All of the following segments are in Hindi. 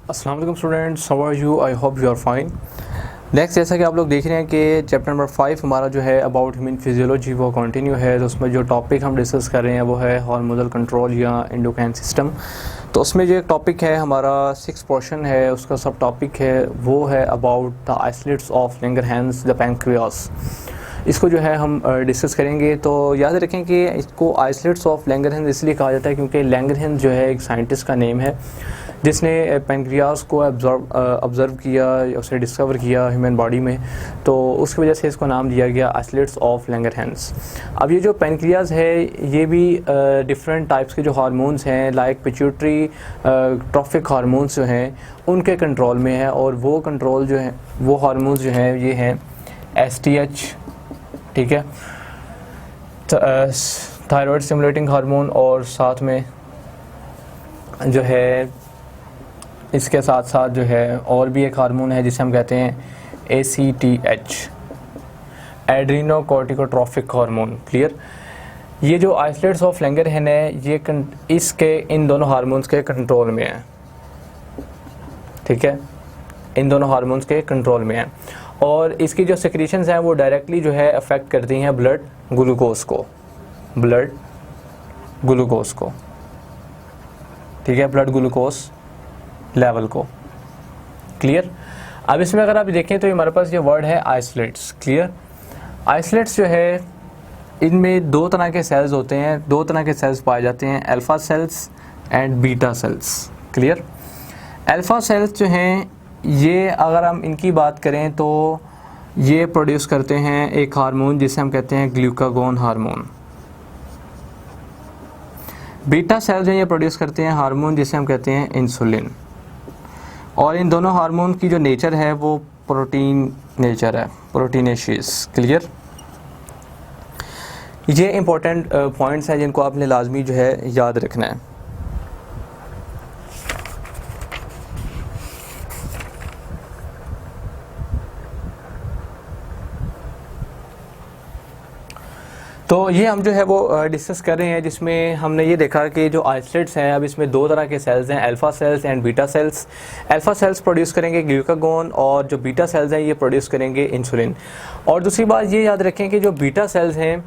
अस्सलाम वालेकुम students, how are you? I hope you are fine. Next, जैसा कि आप लोग देख रहे हैं कि चैप्टर नंबर 5 हमारा जो है अबाउट ह्यूमन फिजियोलॉजी वो कंटिन्यू है। तो उसमें जो टॉपिक हम डिस्कस कर रहे हैं वो है हार्मोनल कंट्रोल या एंडोक्राइन सिस्टम। तो उसमें जो एक टॉपिक है हमारा 6 पोर्शन है, उसका सब टॉपिक है वो है about the islets of Langerhans the pancreas. इसको जो है हम डिस्कस करेंगे। तो याद रखें कि इसको आइसलेट्स ऑफ लैंगरहैंस इसलिए कहा जाता है क्योंकि लैंगरहैंस जो है एक साइंटिस्ट का नेम है जिसने पैंक्रियास को ऑब्ज़र्व किया, उसे डिस्कवर किया ह्यूमन बॉडी में। तो उसकी वजह से इसको नाम दिया गया आइसलेट्स ऑफ लैंगरहैंस। अब ये जो पैंक्रियास है ये भी डिफरेंट टाइप्स के जो हार्मोन्स हैं लाइक पिट्यूटरी ट्रॉफिक हार्मोन्स जो हैं उनके कंट्रोल में है। और वो कंट्रोल जो है वो हार्मोन्स जो हैं ये हैं STH, ठीक है, थायराइड स्टिमुलेटिंग हार्मोन, और साथ में जो है इसके साथ साथ जो है और भी एक हार्मोन है जिसे हम कहते हैं ACTH, एड्रीनोकोर्टिकोट्रॉफिक हार्मोन। क्लियर? ये जो आइसलेट्स ऑफ लैंगरहैंस है ये इसके इन दोनों हार्मोन्स के कंट्रोल में है, ठीक है, इन दोनों हार्मोन्स के कंट्रोल में है। और इसकी जो सेक्रीशंस हैं वो डायरेक्टली जो है अफेक्ट करती हैं ब्लड ग्लूकोज को, ठीक है, ब्लड ग्लूकोज लेवल को। क्लियर? अब इसमें अगर आप देखें तो हमारे पास ये वर्ड है आइसलेट्स। क्लियर? आइसलेट्स जो है इनमें दो तरह के सेल्स होते हैं, दो तरह के सेल्स पाए जाते हैं, alpha cells and beta sales. Clear? Alpha cells जो हैं ये अगर हम इनकी बात करें तो ये प्रोड्यूस करते हैं एक हार्मोन जिसे हम कहते हैं ग्लूकागोन हार्मोन। बीटा सेल्स हैं ये प्रोड्यूस करते हैं हार्मोन जिसे हम कहते हैं इंसुलिन। और इन दोनों हार्मोन की जो नेचर है वो प्रोटीन नेचर है, प्रोटीनेशियस। क्लियर? ये इंपॉर्टेंट पॉइंट्स हैं जिनको आपने लाजमी जो है याद रखना है। तो ये हम जो है वो डिस्कस कर रहे हैं जिसमें हमने ये देखा कि जो आइसलेट्स हैं अब इसमें दो तरह के सेल्स हैं, alpha cells and beta cells. Alpha cells produce करेंगे ग्लूकागोन और जो बीटा सेल्स हैं ये प्रोड्यूस करेंगे इंसुलिन। और दूसरी बात ये याद रखें कि जो बीटा सेल्स हैं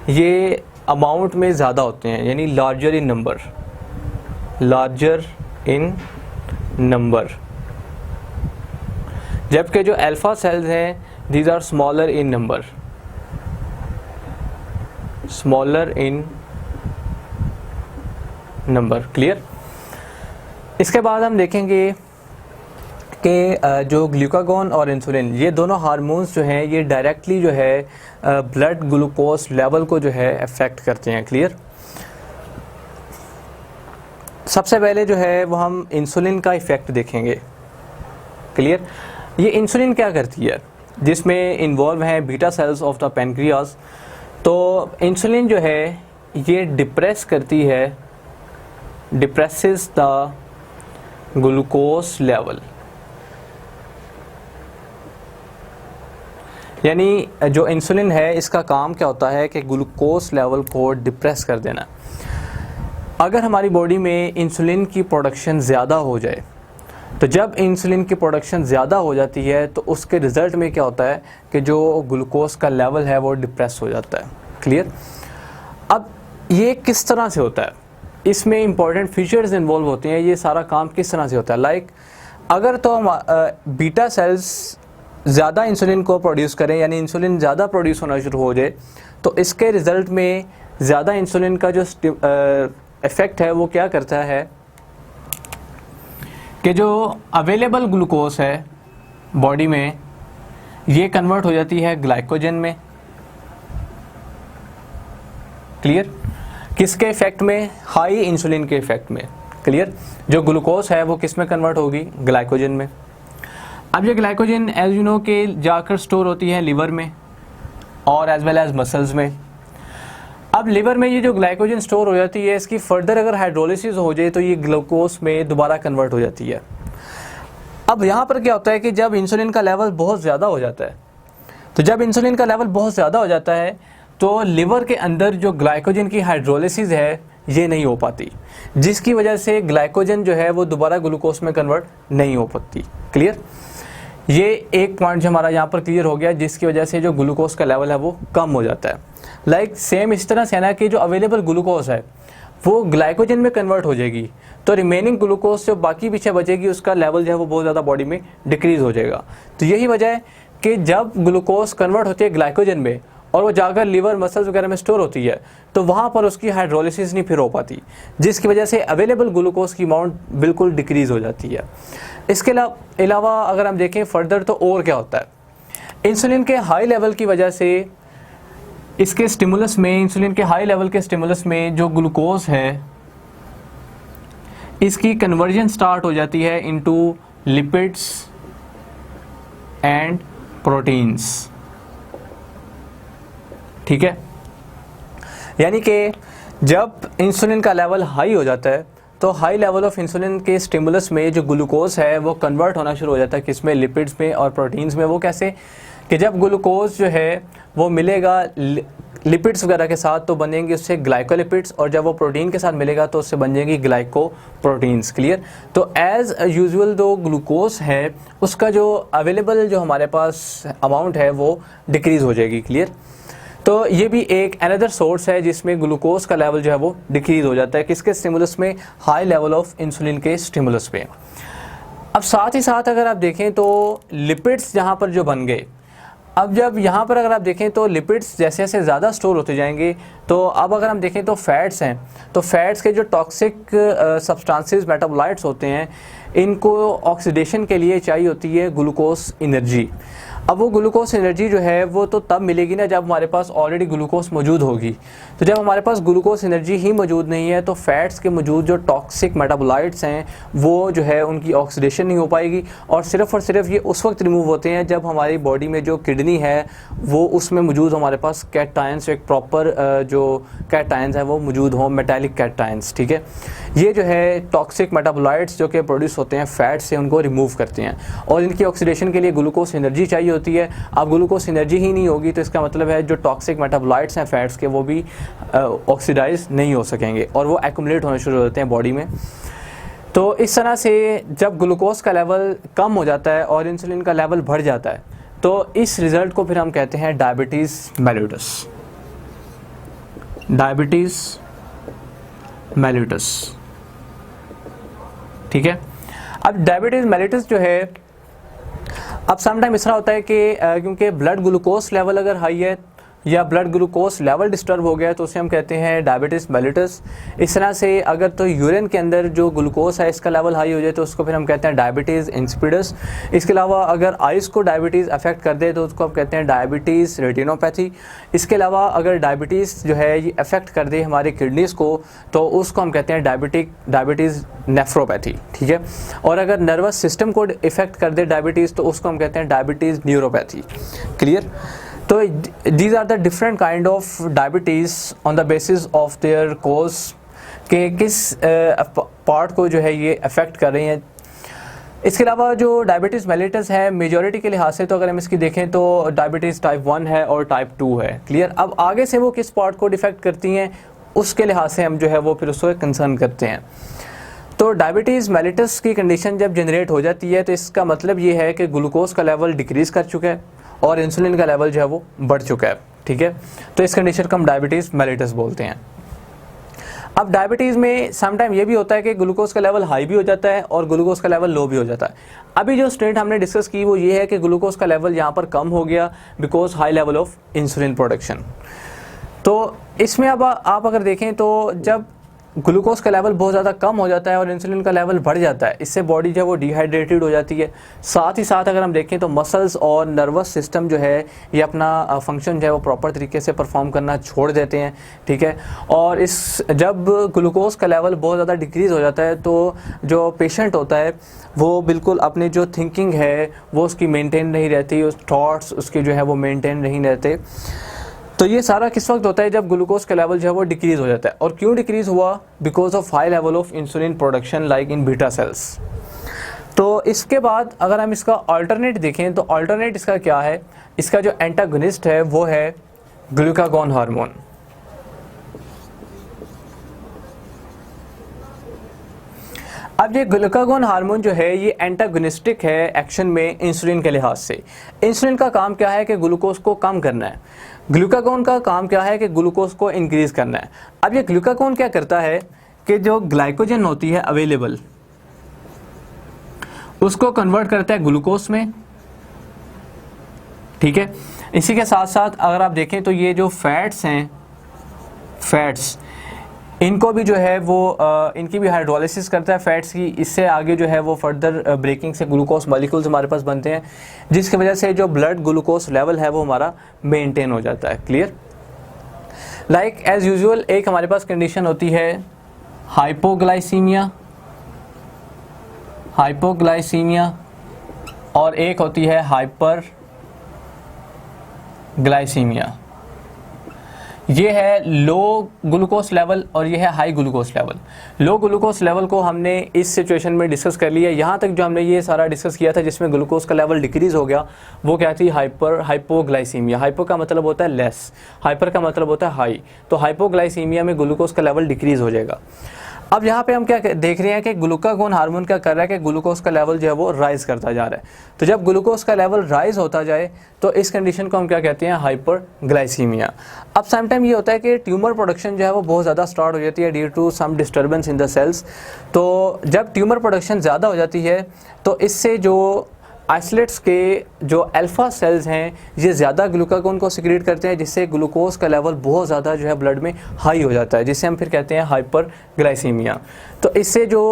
ये अमाउंट में ज़्यादा होते हैं, यानी लार्जर इन नंबर, जबकि जो अल्फ़ा सेल्स हैं these are smaller in number. Clear? इसके बाद हम देखेंगे कि जो ग्लूकागोन और इंसुलिन ये दोनों हार्मोन्स जो हैं ये डायरेक्टली जो है ब्लड ग्लूकोज लेवल को जो है अफेक्ट करते हैं। क्लियर? सबसे पहले जो है वो हम इंसुलिन का इफ़ेक्ट देखेंगे। क्लियर? ये इंसुलिन क्या करती है जिसमें इन्वॉल्व हैं beta cells of the pancreas. तो इंसुलिन जो है ये डिप्रेसेस द ग्लूकोज लेवल, यानी जो इंसुलिन है इसका काम क्या होता है कि ग्लूकोज लेवल को डिप्रेस कर देना। अगर हमारी बॉडी में इंसुलिन की प्रोडक्शन ज़्यादा हो जाए तो जब इंसुलिन की प्रोडक्शन ज़्यादा हो जाती है तो उसके रिज़ल्ट में क्या होता है कि जो ग्लूकोज का लेवल है वो डिप्रेस हो जाता है। क्लियर? अब ये किस तरह से होता है, इसमें इंपॉर्टेंट फीचर्स इन्वॉल्व होते हैं, ये सारा काम किस तरह से होता है। लाइक अगर तो हम बीटा सेल्स ज़्यादा इंसुलिन को प्रोड्यूस करें, यानी इंसुलिन ज़्यादा प्रोड्यूस होना शुरू हो जाए, तो इसके रिज़ल्ट में ज़्यादा इंसुलिन का जो इफ़ेक्ट है वो क्या करता है कि जो अवेलेबल ग्लूकोज है बॉडी में ये कन्वर्ट हो जाती है ग्लाइकोजन में। क्लियर? किसके इफ़ेक्ट में? हाई इंसुलिन के इफ़ेक्ट में। क्लियर? जो ग्लूकोज है वो किस में कन्वर्ट होगी? ग्लाइकोजन में। अब ये ग्लाइकोजन एज यू नो के जाकर स्टोर होती है लिवर में और एज वेल एज मसल्स में। अब लिवर में ये जो ग्लाइकोजन स्टोर हो जाती है इसकी फर्दर अगर हाइड्रोलिसिस हो जाए तो ये ग्लूकोज में दोबारा कन्वर्ट हो जाती है। अब यहाँ पर क्या होता है कि जब इंसुलिन का लेवल बहुत ज़्यादा हो जाता है, तो जब इंसुलिन का लेवल बहुत ज़्यादा हो जाता है तो लिवर के अंदर जो ग्लाइकोजन की हाइड्रोलिसिस है ये नहीं हो पाती, जिसकी वजह से ग्लाइकोजन जो है वो दोबारा ग्लूकोज में कन्वर्ट नहीं हो पाती। क्लियर? ये एक पॉइंट जो हमारा यहाँ पर क्लियर हो गया, जिसकी वजह से जो ग्लूकोज का लेवल है वो कम हो जाता है। लाइक सेम इस तरह से है ना कि जो अवेलेबल ग्लूकोज है वो ग्लाइकोजन में कन्वर्ट हो जाएगी, तो रिमेनिंग ग्लूकोज जो बाकी पीछे बचेगी उसका लेवल जो है वो बहुत ज़्यादा बॉडी में डिक्रीज हो जाएगा। तो यही वजह है कि जब ग्लूकोज कन्वर्ट होती है ग्लाइकोजन में और वो जाकर लीवर मसल्स वगैरह में स्टोर होती है, तो वहाँ पर उसकी हाइड्रोलिसिस नहीं फिर हो पाती, जिसकी वजह से अवेलेबल ग्लूकोज की अमाउंट बिल्कुल डिक्रीज हो जाती है। इसके अलावा अगर हम देखें फर्दर तो और क्या होता है, इंसुलिन के हाई लेवल की वजह से इसके स्टिमुलस में, इंसुलिन के हाई लेवल के स्टिमुलस में जो ग्लूकोज है इसकी कन्वर्जन स्टार्ट हो जाती है इनटू लिपिड्स एंड प्रोटीन्स। ठीक है, यानी कि जब इंसुलिन का लेवल हाई हो जाता है तो हाई लेवल ऑफ इंसुलिन के स्टिमुलस में जो ग्लूकोज है वो कन्वर्ट होना शुरू हो जाता है, किसमें? लिपिड्स में और प्रोटीन्स में। वो कैसे कि जब ग्लूकोज जो है वो मिलेगा लिपिड्स वगैरह के साथ तो बनेंगे उससे ग्लाइकोलिपिड्स, और जब वो प्रोटीन के साथ मिलेगा तो उससे बन जाएंगी ग्लाइकोप्रोटीन्स। क्लियर? तो एज यूजुअल जो ग्लूकोज है उसका जो अवेलेबल जो हमारे पास अमाउंट है वो डिक्रीज़ हो जाएगी। क्लियर? तो ये भी एक अनदर सोर्स है जिसमें ग्लूकोज का लेवल जो है वो डिक्रीज हो जाता है, किसके स्टिमुलस में? हाई लेवल ऑफ इंसुलिन के स्टिमुलस पे। अब साथ ही साथ अगर आप देखें तो लिपिड्स जहाँ पर जो बन गए, अब जब यहाँ पर अगर आप देखें तो लिपिड्स जैसे जैसे ज़्यादा स्टोर होते जाएंगे, तो अब अगर हम देखें तो फैट्स हैं, तो फैट्स के जो टॉक्सिक सब्सटेंसेस मेटाबोलाइट्स होते हैं, इनको ऑक्सीडेशन के लिए चाहिए होती है ग्लूकोज एनर्जी। अब वो ग्लूकोज एनर्जी जो है वो तो तब मिलेगी ना जब हमारे पास ऑलरेडी ग्लूकोज मौजूद होगी। तो जब हमारे पास ग्लूकोज एनर्जी ही मौजूद नहीं है तो फैट्स के मौजूद जो टॉक्सिक मेटाबोलाइट्स हैं वो जो है उनकी ऑक्सीडेशन नहीं हो पाएगी, और सिर्फ ये उस वक्त रिमूव होते हैं जब हमारी बॉडी में जो किडनी है वो उसमें मौजूद हमारे पास कैटायंस, एक प्रॉपर जो कैटायंस है वो मौजूद हों, मेटालिक कैटायंस। ठीक है, ये जो है टॉक्सिक मेटाबोलाइट्स जो कि प्रोड्यूस होते हैं फैट से, उनको रिमूव करते हैं, और इनकी ऑक्सीडेशन के लिए ग्लूकोज एनर्जी चाहिए होती है। अब ग्लूकोज एनर्जी ही नहीं होगी तो इसका मतलब है जो टॉक्सिक मेटाबोलाइट्स हैं फैट्स के वो भी ऑक्सीडाइज नहीं हो सकेंगे और वो एक्यूमुलेट होने शुरू हो जाते हैं बॉडी में। तो इस तरह से जब ग्लूकोज का लेवल कम हो जाता है और इंसुलिन का लेवल बढ़ जाता है तो इस रिजल्ट को फिर हम कहते हैं डायबिटीज़ मेलिटस। Diabetes mellitus. ठीक है, अब डायबिटीज़ मेलिटस जो है, अब समटाइम इस तरह होता है कि क्योंकि ब्लड ग्लूकोज लेवल अगर हाई है या ब्लड ग्लूकोज लेवल डिस्टर्ब हो गया तो उसे हम कहते हैं डायबिटीज़ मेलिटस। इस तरह से अगर तो यूरिन के अंदर जो ग्लूकोज है इसका लेवल हाई हो जाए तो उसको फिर हम कहते हैं डायबिटीज़ इंसिपिडस। इसके अलावा अगर आइज़ को डायबिटीज़ अफेक्ट कर दे तो उसको हम कहते हैं डायबिटीज़ रेटिनोपैथी। इसके अलावा अगर डायबिटीज़ जो है ये अफेक्ट कर दे हमारे किडनीज़ को तो उसको हम कहते हैं डायबिटीज़ नेफ्रोपैथी। ठीक है, और अगर नर्वस सिस्टम को इफेक्ट कर दे डायबिटीज़ तो उसको हम कहते हैं डायबिटीज़ न्यूरोपैथी। क्लियर? तो these are the different kind of diabetes on the basis of their cause के किस पार्ट को जो है ये अफेक्ट कर रही हैं। इसके अलावा जो डायबिटीज़ मेलिटस है मेजॉरिटी के लिहाज से तो अगर हम इसकी देखें तो डायबिटीज़ टाइप 1 है और टाइप 2 है। क्लियर? अब आगे से वो किस पार्ट को डिफेक्ट करती हैं उसके लिहाज से हम जो है वो फिर उसको कंसर्न करते हैं। तो डायबिटीज़ मेलिटस की कंडीशन जब जनरेट हो जाती है तो इसका मतलब ये है कि ग्लूकोज का लेवल डिक्रीज़ कर चुका है और इंसुलिन का लेवल जो है वो बढ़ चुका है। ठीक है, तो इस कंडीशन को हम डायबिटीज़ मेलिटस बोलते हैं। अब डायबिटीज़ में समटाइम ये भी होता है कि ग्लूकोज का लेवल हाई भी हो जाता है और ग्लूकोज का लेवल लो भी हो जाता है। अभी जो स्टेट हमने डिस्कस की वो ये है कि ग्लूकोज का लेवल यहाँ पर कम हो गया because high level of insulin production. तो इसमें अब आप अगर देखें तो जब ग्लूकोज का लेवल बहुत ज़्यादा कम हो जाता है और इंसुलिन का लेवल बढ़ जाता है, इससे बॉडी जो है वो डिहाइड्रेटेड हो जाती है। साथ ही साथ अगर हम देखें तो मसल्स और नर्वस सिस्टम जो है ये अपना फंक्शन जो है वो प्रॉपर तरीके से परफॉर्म करना छोड़ देते हैं। ठीक है, और इस जब ग्लूकोज का लेवल बहुत ज़्यादा डिक्रीज़ हो जाता है तो जो पेशेंट होता है वो बिल्कुल अपनी जो थिंकिंग है वो उसकी मेनटेन नहीं रहती, उस थॉट्स उसके जो है वो मेनटेन नहीं रहते। तो ये सारा किस वक्त होता है जब ग्लूकोज का लेवल जो है वो डिक्रीज़ हो जाता है। और क्यों डिक्रीज़ हुआ? Because of high level of insulin production like in beta cells. तो इसके बाद अगर हम इसका अल्टरनेट देखें तो अल्टरनेट इसका क्या है? इसका जो एंटागोनिस्ट है वो है ग्लूकागॉन हार्मोन। अब ये ग्लूकागोन हार्मोन जो है ये एंटागोनिस्टिक है एक्शन में इंसुलिन के लिहाज से। इंसुलिन का काम क्या है कि ग्लूकोज को कम करना है, ग्लूकागोन का काम क्या है कि ग्लूकोज को इंक्रीज करना है। अब ये ग्लूकागोन क्या करता है कि जो ग्लाइकोजन होती है अवेलेबल उसको कन्वर्ट करता है ग्लूकोज में, ठीक है। इसी के साथ साथ अगर आप देखें तो ये जो फैट्स हैं, फैट्स इनको भी जो है वो इनकी भी हाइड्रोलिसिस करता है फैट्स की। इससे आगे जो है वो फर्दर ब्रेकिंग से ग्लूकोज मॉलिक्यूल्स हमारे पास बनते हैं, जिसकी वजह से जो ब्लड ग्लूकोज लेवल है वो हमारा मेंटेन हो जाता है। क्लियर। लाइक एज यूजुअल एक हमारे पास कंडीशन होती है हाइपोग्लाइसीमिया, हाइपोग्लाइसीमिया, और एक होती है हाइपर ग्लाइसीमिया। ये है लो ग्लूकोज लेवल और ये है हाई ग्लूकोज लेवल। लो ग्लूकोज लेवल को हमने इस सिचुएशन में डिस्कस कर लिया। यहाँ तक जो हमने ये सारा डिस्कस किया था जिसमें ग्लूकोज का लेवल डिक्रीज हो गया वो क्या थी, हाइपोग्लाइसीमिया। हाइपो का मतलब होता है लेस, हाइपर का मतलब होता है हाई। तो हाइपोग्लाइसीमिया में ग्लूकोज का लेवल डिक्रीज हो जाएगा। अब यहाँ पे हम क्या देख रहे हैं कि ग्लूकागोन हार्मोन क्या कर रहा है कि ग्लूकोज का लेवल जो है वो राइज करता जा रहा है। तो जब ग्लूकोज का लेवल राइज होता जाए तो इस कंडीशन को हम क्या कहते हैं, हाइपरग्लाइसीमिया। अब सम टाइम ये होता है कि ट्यूमर प्रोडक्शन जो है वो बहुत ज़्यादा स्टार्ट हो जाती है due to some disturbance in the cells. तो जब ट्यूमर प्रोडक्शन ज़्यादा हो जाती है तो इससे जो आइसोलेट्स के जो अल्फा सेल्स हैं ये ज़्यादा ग्लूकागोन को सिक्रीट करते हैं, जिससे ग्लूकोज का लेवल बहुत ज़्यादा जो है ब्लड में हाई हो जाता है, जिससे हम फिर कहते हैं हाइपरग्लाइसीमिया। तो इससे जो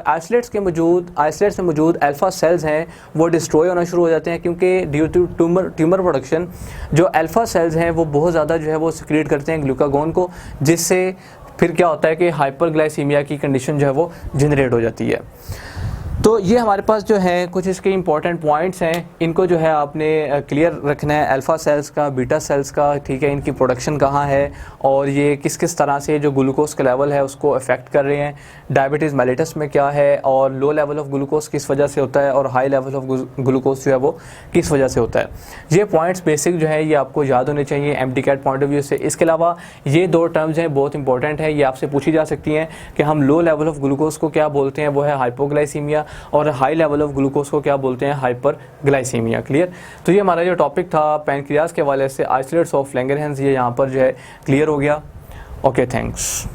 आइसोलेट्स में मौजूद अल्फा सेल्स हैं वो डिस्ट्रॉय होना शुरू हो जाते हैं, क्योंकि ड्यू टू ट्यूमर प्रोडक्शन जो अल्फा सेल्स हैं वो बहुत ज़्यादा जो है वो सिक्रीट करते हैं ग्लूकागोन को, जिससे फिर क्या होता है कि हाइपरग्लाइसीमिया की कंडीशन जो है वो जनरेट हो जाती है। तो ये हमारे पास जो है कुछ इसके इंपॉर्टेंट पॉइंट्स हैं, इनको जो है आपने क्लियर रखना है। अल्फ़ा सेल्स का, बीटा सेल्स का, ठीक है, इनकी प्रोडक्शन कहाँ है और ये किस किस तरह से जो ग्लूकोज का लेवल है उसको अफेक्ट कर रहे हैं। डायबिटीज़ मेलिटस में क्या है और लो लेवल ऑफ ग्लूकोज किस वजह से होता है और हाई लेवल ऑफ ग्लूकोज जो है वो किस वजह से होता है। ये पॉइंट्स बेसिक जो है ये आपको याद होने चाहिए MTCAT पॉइंट ऑफ व्यू से। इसके अलावा ये दो टर्म्स हैं बहुत इंपॉर्टेंट है, ये आपसे पूछी जा सकती हैं कि हम लो लेवल ऑफ ग्लूकोज को क्या बोलते हैं, वो है हाइपोग्लाइसीमिया, और हाई लेवल ऑफ ग्लूकोज को क्या बोलते हैं, हाइपरग्लाइसीमिया। क्लियर। तो ये हमारा जो टॉपिक था पैनक्रियाज के हवाले से आइसोलेट्स ऑफ लैंगरहैंस, ये यहाँ पर जो है क्लियर हो गया। Okay, thanks.